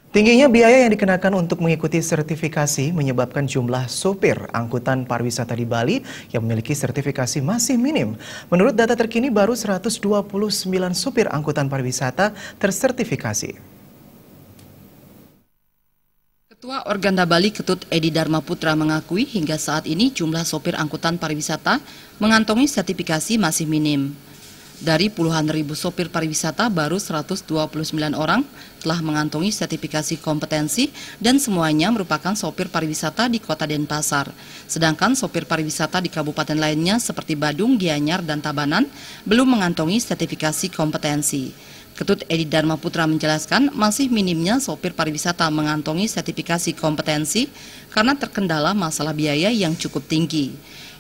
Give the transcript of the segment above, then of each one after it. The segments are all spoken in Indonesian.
Tingginya biaya yang dikenakan untuk mengikuti sertifikasi menyebabkan jumlah sopir angkutan pariwisata di Bali yang memiliki sertifikasi masih minim. Menurut data terkini, baru 129 sopir angkutan pariwisata tersertifikasi. Ketua Organda Bali Ketut Edi Dharma Putra mengakui hingga saat ini jumlah sopir angkutan pariwisata mengantongi sertifikasi masih minim. Dari puluhan ribu sopir pariwisata, baru 129 orang telah mengantongi sertifikasi kompetensi dan semuanya merupakan sopir pariwisata di Kota Denpasar. Sedangkan sopir pariwisata di kabupaten lainnya seperti Badung, Gianyar, dan Tabanan belum mengantongi sertifikasi kompetensi. Ketut Edi Dharma Putra menjelaskan masih minimnya sopir pariwisata mengantongi sertifikasi kompetensi karena terkendala masalah biaya yang cukup tinggi.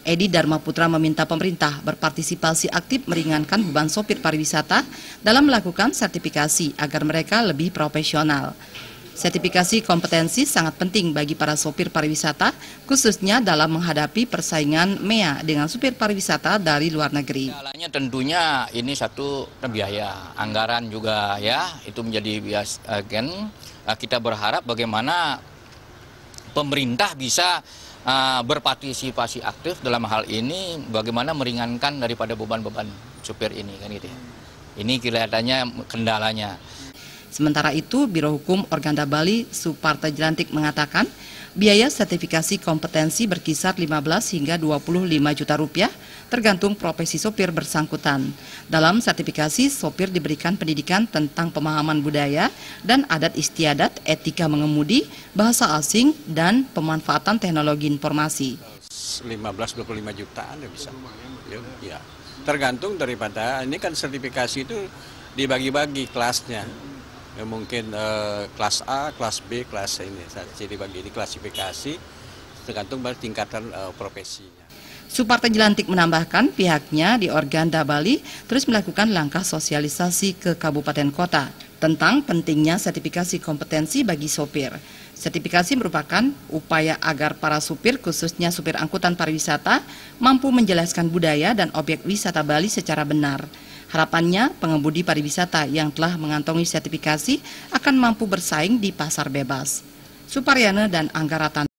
Edi Dharma Putra meminta pemerintah berpartisipasi aktif meringankan beban sopir pariwisata dalam melakukan sertifikasi agar mereka lebih profesional. Sertifikasi kompetensi sangat penting bagi para sopir pariwisata, khususnya dalam menghadapi persaingan MEA dengan sopir pariwisata dari luar negeri. Kendalanya tentunya ini satu biaya, anggaran juga ya, itu menjadi bias agen. Kita berharap bagaimana pemerintah bisa berpartisipasi aktif dalam hal ini, bagaimana meringankan daripada beban-beban supir ini kan gitu ya. Ini kelihatannya kendalanya. Sementara itu, Biro Hukum Organda Bali Suparta Jelantik mengatakan biaya sertifikasi kompetensi berkisar 15 hingga 25 juta rupiah tergantung profesi sopir bersangkutan. Dalam sertifikasi, sopir diberikan pendidikan tentang pemahaman budaya dan adat istiadat, etika mengemudi, bahasa asing, dan pemanfaatan teknologi informasi. 15-25 jutaan ya bisa. Ya. Tergantung daripada, ini kan sertifikasi itu dibagi-bagi kelasnya. Ya, mungkin kelas A, kelas B, kelas ini. Jadi bagi ini klasifikasi tergantung pada tingkatan profesinya. Suparta Jelantik menambahkan pihaknya di Organda Bali terus melakukan langkah sosialisasi ke kabupaten kota tentang pentingnya sertifikasi kompetensi bagi sopir. Sertifikasi merupakan upaya agar para supir, khususnya supir angkutan pariwisata, mampu menjelaskan budaya dan objek wisata Bali secara benar. Harapannya, pengemudi pariwisata yang telah mengantongi sertifikasi akan mampu bersaing di pasar bebas. Suparyana dan Anggaratan.